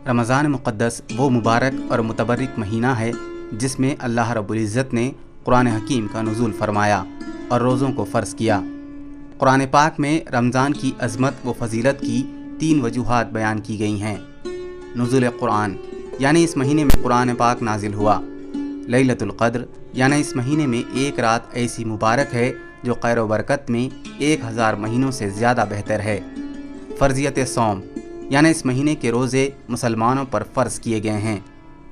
رمضان مقدس وہ مبارک اور متبرک مہینہ ہے جس میں اللہ رب العزت نے قرآن حکیم کا نزول فرمایا اور روزوں کو فرض کیا۔ قرآن پاک میں رمضان کی عظمت و فضیلت کی 3 وجوہات بیان کی گئی ہیں۔ نزول قرآن یعنی اس مہینے میں قرآن پاک نازل ہوا۔ لیلۃ القدر یعنی اس مہینے میں ایک رات ایسی مبارک ہے جو خیر و برکت میں 1000 مہینوں سے زیادہ بہتر ہے۔ فرضیت صوم یعنی اس مہینے کے روزے مسلمانوں پر فرض کیے گئے ہیں۔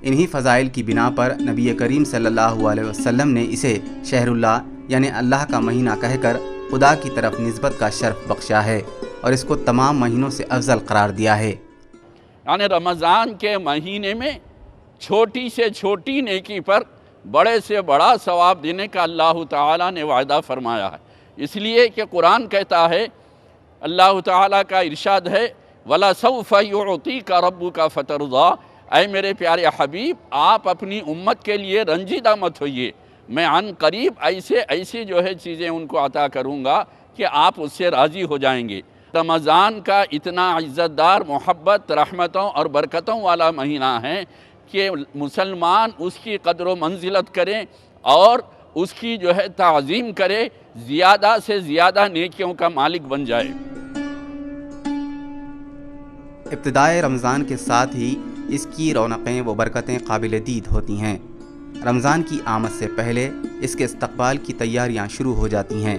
انہی فضائل کی بنا پر نبی کریم صلی اللہ علیہ وسلم نے اسے شہر اللہ یعنی اللہ کا مہینہ کہہ کر خدا کی طرف نسبت کا شرف بخشا ہے اور اس کو تمام مہینوں سے افضل قرار دیا ہے۔ یعنی رمضان کے مہینے میں چھوٹی سے چھوٹی نیکی پر بڑے سے بڑا ثواب دینے کا اللہ تعالیٰ نے وعدہ فرمایا ہے، اس لیے کہ قرآن کہتا ہے، اللہ تعالیٰ کا ارشاد ہے وَلَسَوْفَ يُعْطِيكَ رَبُّكَ فَتَرْضَىٰ، اے میرے پیارے حبیب آپ اپنی امت کے لیے رنجیدہ مت ہوئیے، میں عن قریب ایسی جو ہے چیزیں ان کو عطا کروں گا کہ آپ اس سے راضی ہو جائیں گے۔ رمضان کا اتنا عزت دار، محبت، رحمتوں اور برکتوں والا مہینہ ہے کہ مسلمان اس کی قدر و منزلت کریں اور اس کی جو ہے تعظیم کرے، زیادہ سے زیادہ نیکیوں کا مالک بن جائے۔ ابتدائے رمضان کے ساتھ ہی اس کی رونقیں و برکتیں قابل دید ہوتی ہیں۔ رمضان کی آمد سے پہلے اس کے استقبال کی تیاریاں شروع ہو جاتی ہیں۔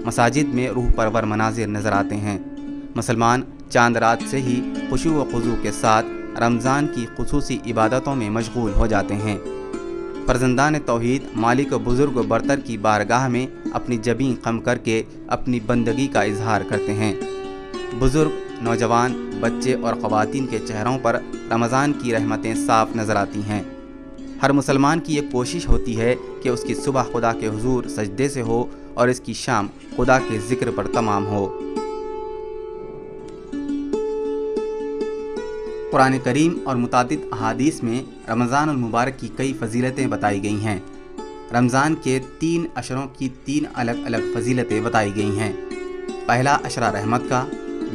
مساجد میں روح پرور مناظر نظر آتے ہیں۔ مسلمان چاند رات سے ہی خشوع و خضوع کے ساتھ رمضان کی خصوصی عبادتوں میں مشغول ہو جاتے ہیں۔ فرزندان توحید مالک و بزرگ و برتر کی بارگاہ میں اپنی جبین خم کر کے اپنی بندگی کا اظہار کرتے ہیں۔ بزرگ، نوجوان، بچے اور خواتین کے چہروں پر رمضان کی رحمتیں صاف نظر آتی ہیں۔ ہر مسلمان کی یہ کوشش ہوتی ہے کہ اس کی صبح خدا کے حضور سجدے سے ہو اور اس کی شام خدا کے ذکر پر تمام ہو۔ قرآن کریم اور متعدد احادیث میں رمضان المبارک کی کئی فضیلتیں بتائی گئی ہیں۔ رمضان کے 3 عشروں کی 3 الگ الگ فضیلتیں بتائی گئی ہیں۔ پہلا عشرہ رحمت کا،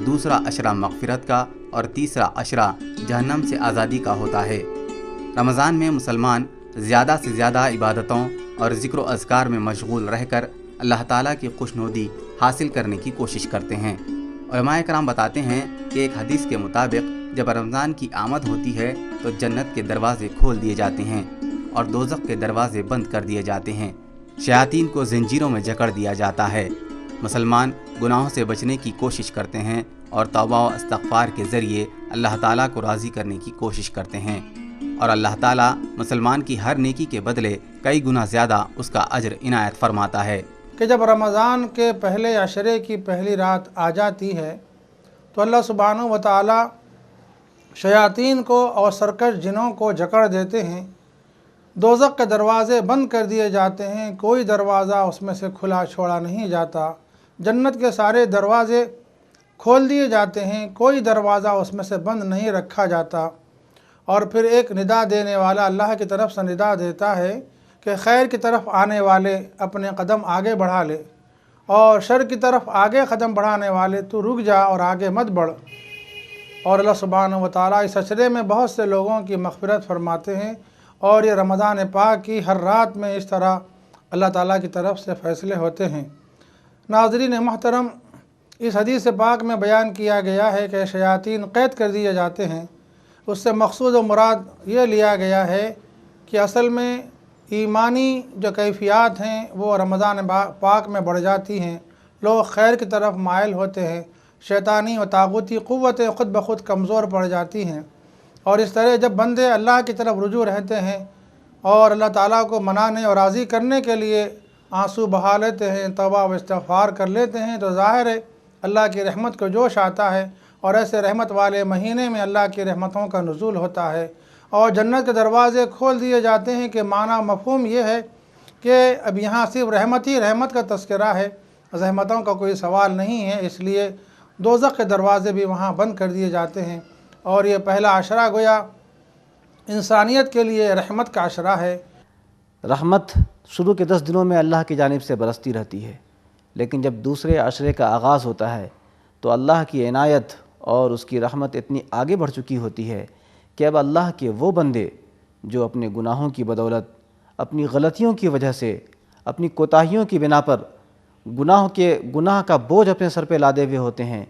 دوسرا عشرہ مغفرت کا اور تیسرا عشرہ جہنم سے آزادی کا ہوتا ہے۔ رمضان میں مسلمان زیادہ سے زیادہ عبادتوں اور ذکر و اذکار میں مشغول رہ کر اللہ تعالیٰ کی خوشنودی حاصل کرنے کی کوشش کرتے ہیں۔ علماء کرام بتاتے ہیں کہ ایک حدیث کے مطابق جب رمضان کی آمد ہوتی ہے تو جنت کے دروازے کھول دیے جاتے ہیں اور دوزخ کے دروازے بند کر دیے جاتے ہیں، شیاطین کو زنجیروں میں جکڑ دیا جاتا ہے۔ مسلمان گناہوں سے بچنے کی کوشش کرتے ہیں اور توبہ و استغفار کے ذریعے اللہ تعالیٰ کو راضی کرنے کی کوشش کرتے ہیں، اور اللہ تعالیٰ مسلمان کی ہر نیکی کے بدلے کئی گنا زیادہ اس کا اجر عنایت فرماتا ہے۔ کہ جب رمضان کے پہلے عشرے کی پہلی رات آ جاتی ہے تو اللہ سبحانہ و تعالیٰ شیاطین کو اور سرکش جنوں کو جکڑ دیتے ہیں، دوزخ کے دروازے بند کر دیے جاتے ہیں، کوئی دروازہ اس میں سے کھلا چھوڑا نہیں جاتا، جنت کے سارے دروازے کھول دیے جاتے ہیں، کوئی دروازہ اس میں سے بند نہیں رکھا جاتا، اور پھر ایک ندا دینے والا اللہ کی طرف سے ندا دیتا ہے کہ خیر کی طرف آنے والے اپنے قدم آگے بڑھا لے اور شر کی طرف آگے قدم بڑھانے والے تو رک جا اور آگے مت بڑھ۔ اور اللہ سبحانہ و تعالیٰ اس عشرے میں بہت سے لوگوں کی مغفرت فرماتے ہیں، اور یہ رمضان پاک کی ہر رات میں اس طرح اللہ تعالیٰ کی طرف سے فیصلے ہوتے ہیں۔ ناظرین محترم، اس حدیث پاک میں بیان کیا گیا ہے کہ شیاطین قید کر دیے جاتے ہیں۔ اس سے مقصود و مراد یہ لیا گیا ہے کہ اصل میں ایمانی جو کیفیات ہیں وہ رمضان پاک میں بڑھ جاتی ہیں، لوگ خیر کی طرف مائل ہوتے ہیں، شیطانی و طاغوتی قوتیں خود بخود کمزور پڑ جاتی ہیں، اور اس طرح جب بندے اللہ کی طرف رجوع رہتے ہیں اور اللہ تعالیٰ کو منانے اور راضی کرنے کے لیے آنسو بہا لیتے ہیں، توبہ و استغفار کر لیتے ہیں، تو ظاہر ہے اللہ کی رحمت کو جوش آتا ہے، اور ایسے رحمت والے مہینے میں اللہ کی رحمتوں کا نزول ہوتا ہے اور جنت کے دروازے کھول دیے جاتے ہیں۔ کہ معنی مفہوم یہ ہے کہ اب یہاں صرف رحمت ہی رحمت کا تذکرہ ہے، زحمتوں کا کوئی سوال نہیں ہے، اس لیے دوزخ کے دروازے بھی وہاں بند کر دیے جاتے ہیں، اور یہ پہلا عشرہ گویا انسانیت کے لیے رحمت کا عشرہ ہے۔ رحمت شروع کے 10 دنوں میں اللہ کی جانب سے برستی رہتی ہے، لیکن جب دوسرے عشرے کا آغاز ہوتا ہے تو اللہ کی عنایت اور اس کی رحمت اتنی آگے بڑھ چکی ہوتی ہے کہ اب اللہ کے وہ بندے جو اپنے گناہوں کی بدولت، اپنی غلطیوں کی وجہ سے، اپنی کوتاہیوں کی بنا پر گناہ کا بوجھ اپنے سر پہ لادے ہوئے ہوتے ہیں،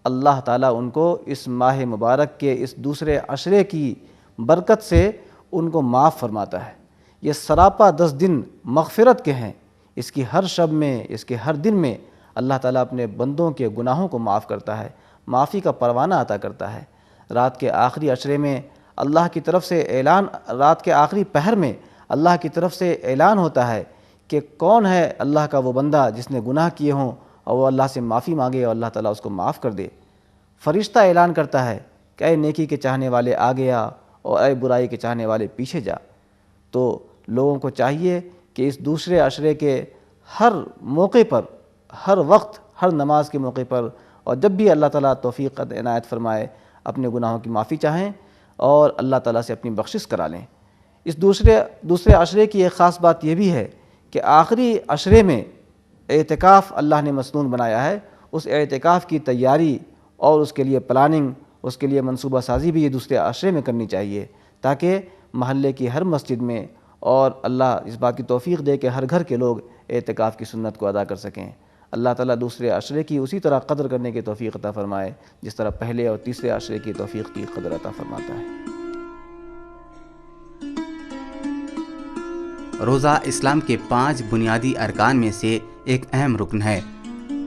اللہ تعالیٰ ان کو اس ماہ مبارک کے اس دوسرے عشرے کی برکت سے ان کو معاف فرماتا ہے۔ یہ سراپا 10 دن مغفرت کے ہیں، اس کی ہر شب میں، اس کے ہر دن میں اللہ تعالیٰ اپنے بندوں کے گناہوں کو معاف کرتا ہے، معافی کا پروانہ عطا کرتا ہے۔ رات کے آخری عشرے میں اللہ کی طرف سے رات کے آخری پہر میں اللہ کی طرف سے اعلان ہوتا ہے کہ کون ہے اللہ کا وہ بندہ جس نے گناہ کیے ہوں اور وہ اللہ سے معافی مانگے اور اللہ تعالیٰ اس کو معاف کر دے۔ فرشتہ اعلان کرتا ہے کہ اے نیکی کے چاہنے والے آگے آ اور اے برائی کے چاہنے والے پیچھے جا۔ تو لوگوں کو چاہیے کہ اس دوسرے عشرے کے ہر موقع پر، ہر وقت، ہر نماز کے موقع پر اور جب بھی اللہ تعالیٰ توفیق عنایت فرمائے اپنے گناہوں کی معافی چاہیں اور اللہ تعالیٰ سے اپنی بخشش کرا لیں۔ اس دوسرے عشرے کی ایک خاص بات یہ بھی ہے کہ آخری عشرے میں اعتکاف اللہ نے مسنون بنایا ہے۔ اس اعتکاف کی تیاری اور اس کے لیے پلاننگ، اس کے لیے منصوبہ سازی بھی یہ دوسرے عشرے میں کرنی چاہیے تاکہ محلے کی ہر مسجد میں اور اللہ اس بات کی توفیق دے کہ ہر گھر کے لوگ اعتکاف کی سنت کو ادا کر سکیں۔ اللہ تعالیٰ دوسرے عشرے کی اسی طرح قدر کرنے کی توفیق عطا فرمائے جس طرح پہلے اور تیسرے عشرے کی توفیق کی قدر عطا فرماتا ہے۔ روزہ اسلام کے 5 بنیادی ارکان میں سے ایک اہم رکن ہے۔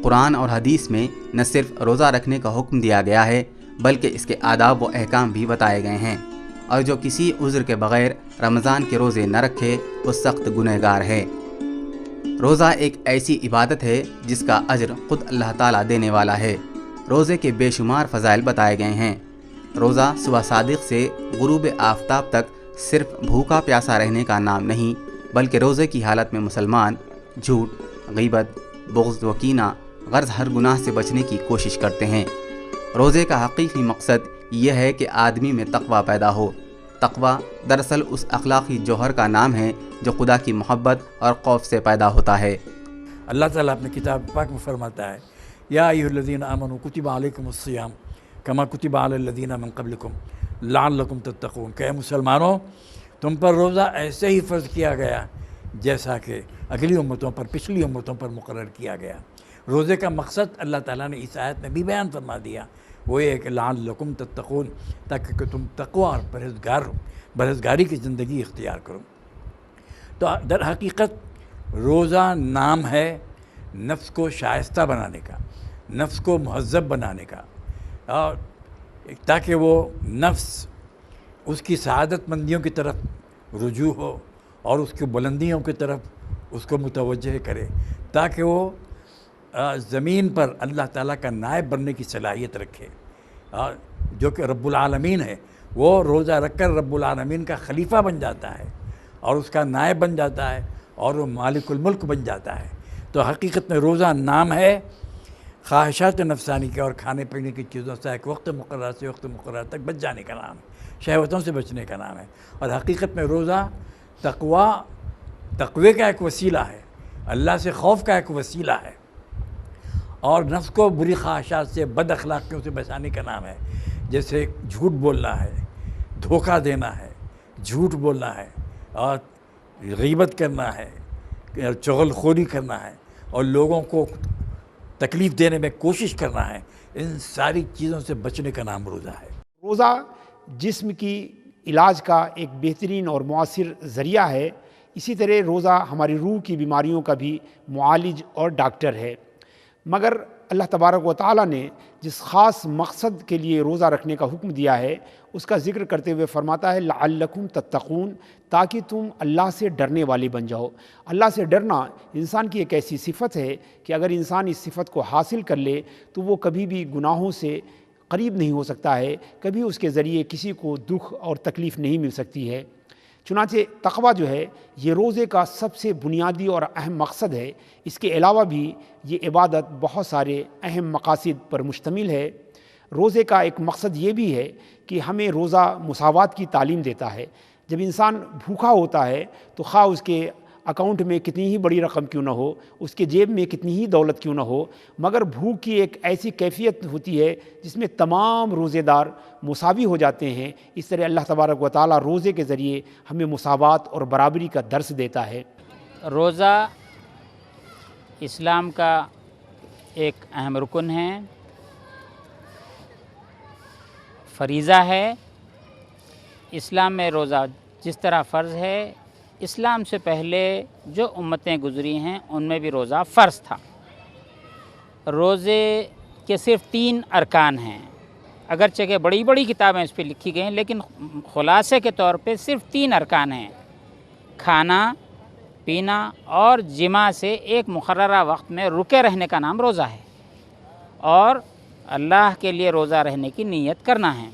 قرآن اور حدیث میں نہ صرف روزہ رکھنے کا حکم دیا گیا ہے بلکہ اس کے آداب و احکام بھی بتائے گئے ہیں، اور جو کسی عذر کے بغیر رمضان کے روزے نہ رکھے وہ سخت گنہگار ہے۔ روزہ ایک ایسی عبادت ہے جس کا اجر خود اللہ تعالیٰ دینے والا ہے۔ روزے کے بے شمار فضائل بتائے گئے ہیں۔ روزہ صبح صادق سے غروب آفتاب تک صرف بھوکا پیاسا رہنے کا نام نہیں بلکہ روزے کی حالت میں مسلمان جھوٹ، غیبت، بغض و کینہ، غرض ہر گناہ سے بچنے کی کوشش کرتے ہیں۔ روزے کا حقیقی مقصد یہ ہے کہ آدمی میں تقویٰ پیدا ہو۔ تقویٰ دراصل اس اخلاقی جوہر کا نام ہے جو خدا کی محبت اور خوف سے پیدا ہوتا ہے۔ اللہ تعالیٰ اپنے کتاب پاک میں فرماتا ہے یا ایھا الذین آمنوا کتب علیکم الصیام کما کتب علی الذین من قبلکم لعلکم تتقون، کہ اے مسلمانوں تم پر روزہ ایسے ہی فرض کیا گیا جیسا کہ اگلی امتوں پر، پچھلی امتوں پر مقرر کیا گیا۔ روزے کا مقصد اللہ تعالیٰ نے اس آیت میں بھی بیان فرما دیا، وہ یہ ہے کہ لعلکم تتقون، تاکہ کہ تم تقوی اور پرہیزگاری کی زندگی اختیار کرو۔ تو در حقیقت روزہ نام ہے نفس کو شائستہ بنانے کا، نفس کو مہذب بنانے کا، اور تاکہ وہ نفس اس کی سعادت مندیوں کی طرف رجوع ہو اور اس کی بلندیوں کی طرف اس کو متوجہ کرے، تاکہ وہ زمین پر اللہ تعالیٰ کا نائب بننے کی صلاحیت رکھے، جو کہ رب العالمین ہے۔ وہ روزہ رکھ کر رب العالمین کا خلیفہ بن جاتا ہے اور اس کا نائب بن جاتا ہے اور وہ مالک الملک بن جاتا ہے۔ تو حقیقت میں روزہ نام ہے خواہشات نفسانی کے اور کھانے پینے کی چیزوں سے ایک وقت مقرر سے وقت مقرر تک بچ جانے کا نام ہے، شہوتوں سے بچنے کا نام ہے۔ اور حقیقت میں روزہ تقوی کا ایک وسیلہ ہے، اللہ سے خوف کا ایک وسیلہ ہے، اور نفس کو بری خواہشات سے، بد اخلاقیوں سے بچانے کا نام ہے، جیسے جھوٹ بولنا ہے، دھوکہ دینا ہے، جھوٹ بولنا ہے، اور غیبت کرنا ہے، چغل خوری کرنا ہے، اور لوگوں کو تکلیف دینے میں کوشش کرنا ہے۔ ان ساری چیزوں سے بچنے کا نام روزہ ہے۔ روزہ جسم کی علاج کا ایک بہترین اور مؤثر ذریعہ ہے، اسی طرح روزہ ہماری روح کی بیماریوں کا بھی معالج اور ڈاکٹر ہے۔ مگر اللہ تبارک و تعالیٰ نے جس خاص مقصد کے لیے روزہ رکھنے کا حکم دیا ہے اس کا ذکر کرتے ہوئے فرماتا ہے لعلکم تتقون، تاکہ تم اللہ سے ڈرنے والے بن جاؤ۔ اللہ سے ڈرنا انسان کی ایک ایسی صفت ہے کہ اگر انسان اس صفت کو حاصل کر لے تو وہ کبھی بھی گناہوں سے قریب نہیں ہو سکتا ہے، کبھی اس کے ذریعے کسی کو دکھ اور تکلیف نہیں مل سکتی ہے۔ چنانچہ تقویٰ جو ہے یہ روزے کا سب سے بنیادی اور اہم مقصد ہے۔ اس کے علاوہ بھی یہ عبادت بہت سارے اہم مقاصد پر مشتمل ہے۔ روزے کا ایک مقصد یہ بھی ہے کہ ہمیں روزہ مساوات کی تعلیم دیتا ہے۔ جب انسان بھوکا ہوتا ہے تو خواہ اس کے اکاؤنٹ میں کتنی ہی بڑی رقم کیوں نہ ہو، اس کے جیب میں کتنی ہی دولت کیوں نہ ہو، مگر بھوک کی ایک ایسی کیفیت ہوتی ہے جس میں تمام روزے دار مساوی ہو جاتے ہیں۔ اس طرح اللہ تبارک و تعالیٰ روزے کے ذریعے ہمیں مساوات اور برابری کا درس دیتا ہے۔ روزہ اسلام کا ایک اہم رکن ہے، فریضہ ہے۔ اسلام میں روزہ جس طرح فرض ہے، اسلام سے پہلے جو امتیں گزری ہیں ان میں بھی روزہ فرض تھا۔ روزے کے صرف 3 ارکان ہیں، اگرچہ کہ بڑی بڑی کتابیں اس پہ لکھی گئی ہیں، لیکن خلاصے کے طور پہ صرف 3 ارکان ہیں: کھانا، پینا اور جماع سے ایک مقررہ وقت میں رکے رہنے کا نام روزہ ہے، اور اللہ کے لیے روزہ رہنے کی نیت کرنا ہے۔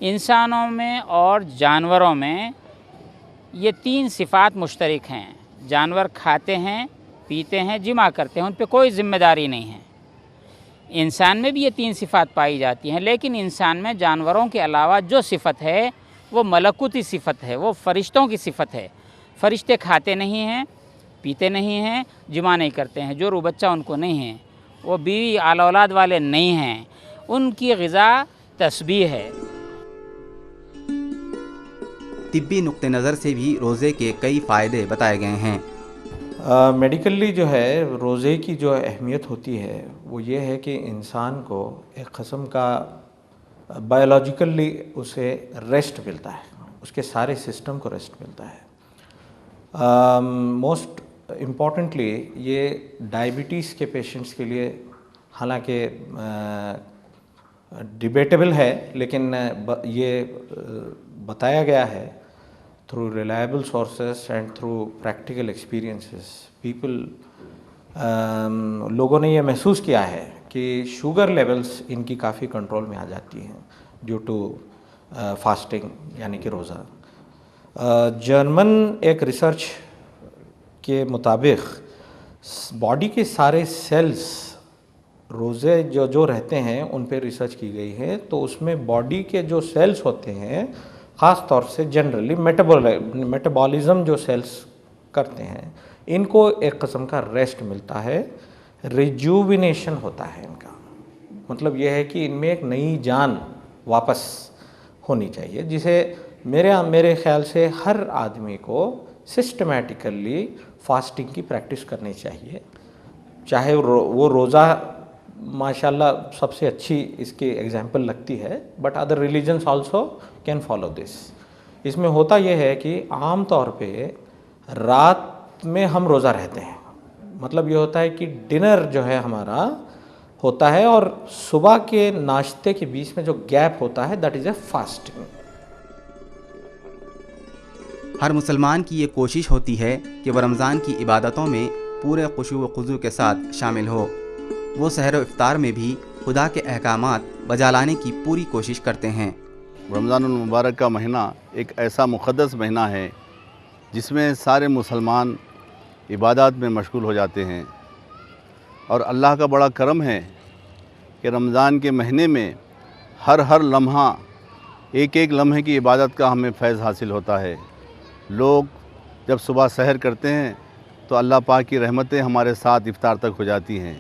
انسانوں میں اور جانوروں میں یہ 3 صفات مشترک ہیں۔ جانور کھاتے ہیں، پیتے ہیں، جماع کرتے ہیں، ان پہ کوئی ذمہ داری نہیں ہے۔ انسان میں بھی یہ 3 صفات پائی جاتی ہیں، لیکن انسان میں جانوروں کے علاوہ جو صفت ہے وہ ملکوتی صفت ہے، وہ فرشتوں کی صفت ہے۔ فرشتے کھاتے نہیں ہیں، پیتے نہیں ہیں، جماع نہیں کرتے ہیں، جو رو بچہ ان کو نہیں ہے، وہ بیوی آل اولاد والے نہیں ہیں، ان کی غذا تسبیح ہے۔ طبی نقطہ نظر سے بھی روزے کے کئی فائدے بتائے گئے ہیں۔ میڈیکلی جو ہے روزے کی جو اہمیت ہوتی ہے وہ یہ ہے کہ انسان کو ایک قسم کا بایولوجیکلی اسے ریسٹ ملتا ہے، اس کے سارے سسٹم کو ریسٹ ملتا ہے۔ موسٹ امپورٹنٹلی یہ ڈائبٹیز کے پیشنٹس کے لیے حالانکہ ڈیبیٹیبل ہے، لیکن یہ بتایا گیا ہے through reliable sources and through practical experiences لوگوں نے یہ محسوس کیا ہے کہ شوگر لیولز ان کی کافی کنٹرول میں آ جاتی ہیں ڈیو ٹو فاسٹنگ یعنی کہ روزہ۔ جرمن ایک ریسرچ کے مطابق باڈی کے سارے سیلز روزے جو رہتے ہیں ان پہ ریسرچ کی گئی ہے، تو اس میں باڈی کے جو سیلز ہوتے ہیں خاص طور سے جنرلی میٹابولزم جو سیلز کرتے ہیں ان کو ایک قسم کا ریسٹ ملتا ہے، ریجوونیشن ہوتا ہے ان کا۔ مطلب یہ ہے کہ ان میں ایک نئی جان واپس ہونی چاہیے، جسے میرے خیال سے ہر آدمی کو سسٹمیٹیکلی فاسٹنگ کی پریکٹس کرنی چاہیے، چاہے وہ روزہ ماشاءاللہ سب سے اچھی اس کی ایگزامپل لگتی ہے، but other religions also can follow this. اس میں ہوتا یہ ہے کہ عام طور پہ رات میں ہم روزہ رہتے ہیں، مطلب یہ ہوتا ہے کہ ڈنر جو ہے ہمارا ہوتا ہے اور صبح کے ناشتے کے بیچ میں جو گیپ ہوتا ہے دیٹ از اے فاسٹنگ۔ ہر مسلمان کی یہ کوشش ہوتی ہے کہ وہ رمضان کی عبادتوں میں پورے خشوع و خضوع کے ساتھ شامل ہو۔ وہ سحر و افطار میں بھی خدا کے احکامات بجا لانے کی پوری کوشش کرتے ہیں۔ رمضان المبارک کا مہینہ ایک ایسا مقدس مہینہ ہے جس میں سارے مسلمان عبادات میں مشغول ہو جاتے ہیں، اور اللہ کا بڑا کرم ہے کہ رمضان کے مہینے میں ہر لمحہ ایک لمحے کی عبادت کا ہمیں فیض حاصل ہوتا ہے۔ لوگ جب صبح سحر کرتے ہیں تو اللہ پاک کی رحمتیں ہمارے ساتھ افطار تک ہو جاتی ہیں،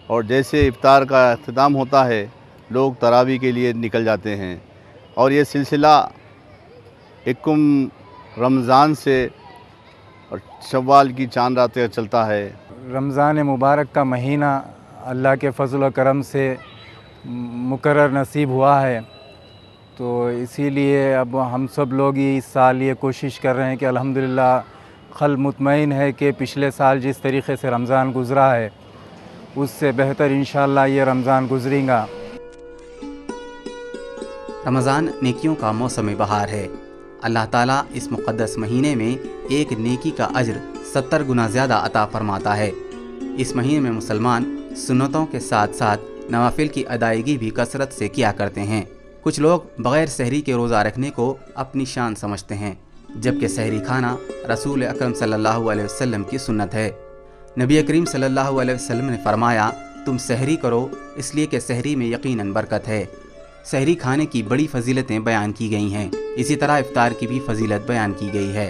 اور جیسے افطار کا اختتام ہوتا ہے لوگ تراویح کے لیے نکل جاتے ہیں، اور یہ سلسلہ یکم رمضان سے اور شوال کی چاند رات تک چلتا ہے۔ رمضان مبارک کا مہینہ اللہ کے فضل و کرم سے مقرر نصیب ہوا ہے، تو اسی لیے اب ہم سب لوگ اس سال یہ کوشش کر رہے ہیں کہ الحمدللہ قلب مطمئن ہے کہ پچھلے سال جس طریقے سے رمضان گزرا ہے اس سے بہتر انشاءاللہ یہ رمضان گزرے گا۔ رمضان نیکیوں کا موسم بہار ہے۔ اللہ تعالیٰ اس مقدس مہینے میں ایک نیکی کا اجر 70 گنا زیادہ عطا فرماتا ہے۔ اس مہینے میں مسلمان سنتوں کے ساتھ ساتھ نوافل کی ادائیگی بھی کثرت سے کیا کرتے ہیں۔ کچھ لوگ بغیر سحری کے روزہ رکھنے کو اپنی شان سمجھتے ہیں، جبکہ سحری کھانا رسول اکرم صلی اللہ علیہ وسلم کی سنت ہے۔ نبی کریم صلی اللہ علیہ وسلم نے فرمایا، تم سحری کرو اس لیے کہ سحری میں یقیناً برکت ہے۔ سحری کھانے کی بڑی فضیلتیں بیان کی گئی ہیں، اسی طرح افطار کی بھی فضیلت بیان کی گئی ہے۔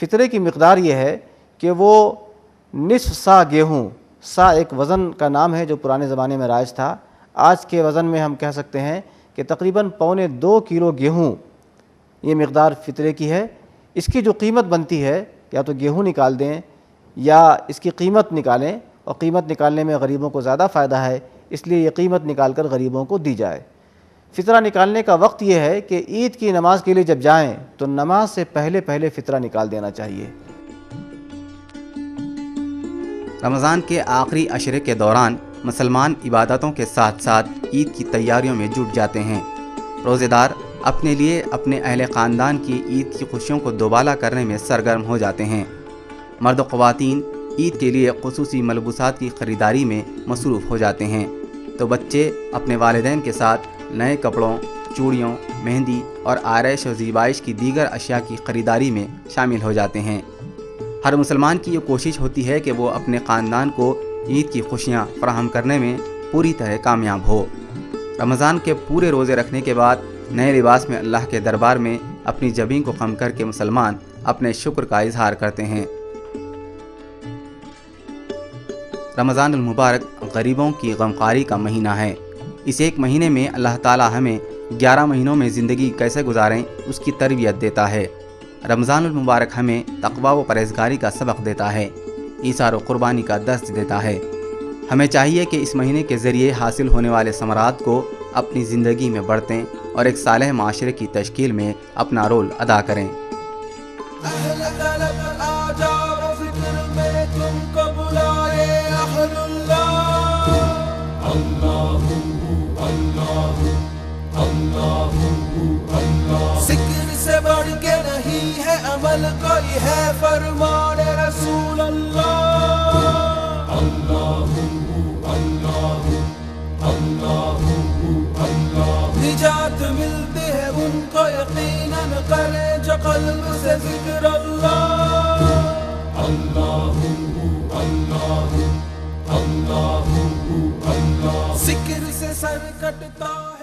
فطرے کی مقدار یہ ہے کہ وہ نصف سا گیہوں، سا ایک وزن کا نام ہے جو پرانے زمانے میں رائج تھا، آج کے وزن میں ہم کہہ سکتے ہیں کہ تقریباً 1.25 کلو گیہوں یہ مقدار فطرے کی ہے۔ اس کی جو قیمت بنتی ہے، یا تو گیہوں نکال دیں یا اس کی قیمت نکالیں، اور قیمت نکالنے میں غریبوں کو زیادہ فائدہ ہے، اس لیے یہ قیمت نکال کر غریبوں کو دی جائے۔ فطرہ نکالنے کا وقت یہ ہے کہ عید کی نماز کے لیے جب جائیں تو نماز سے پہلے فطرہ نکال دینا چاہیے۔ رمضان کے آخری عشرے کے دوران مسلمان عبادتوں کے ساتھ ساتھ عید کی تیاریوں میں جٹ جاتے ہیں۔ روزے دار اپنے لیے اپنے اہل خاندان کی عید کی خوشیوں کو دوبالا کرنے میں سرگرم ہو جاتے ہیں۔ مرد و خواتین عید کے لیے خصوصی ملبوسات کی خریداری میں مصروف ہو جاتے ہیں، تو بچے اپنے والدین کے ساتھ نئے کپڑوں، چوڑیوں، مہندی اور آرائش و زیبائش کی دیگر اشیاء کی خریداری میں شامل ہو جاتے ہیں۔ ہر مسلمان کی یہ کوشش ہوتی ہے کہ وہ اپنے خاندان کو عید کی خوشیاں فراہم کرنے میں پوری طرح کامیاب ہو۔ رمضان کے پورے روزے رکھنے کے بعد نئے لباس میں اللہ کے دربار میں اپنی جبین کو خم کر کے مسلمان اپنے شکر کا اظہار کرتے ہیں۔ رمضان المبارک غریبوں کی غمخواری کا مہینہ ہے۔ اس ایک مہینے میں اللہ تعالی ہمیں 11 مہینوں میں زندگی کیسے گزاریں اس کی تربیت دیتا ہے۔ رمضان المبارک ہمیں تقوی و پرہیزگاری کا سبق دیتا ہے، ایثار و قربانی کا درس دیتا ہے۔ ہمیں چاہیے کہ اس مہینے کے ذریعے حاصل ہونے والے ثمرات کو اپنی زندگی میں بڑھتیں اور ایک صالح معاشرے کی تشکیل میں اپنا رول ادا کریں۔ ذکر سے بڑھ کے نہیں ہے عمل کوئی ہے فرمان رسول اللہ۔ اللہ اللہ اللہ اللہ، نجات ملتی ہے ان کو یقیناً کرے جو قلب سے ذکر اللہ۔ اللہ اللہ اللہ اللہ، ذکر سے سر کٹتا ہے۔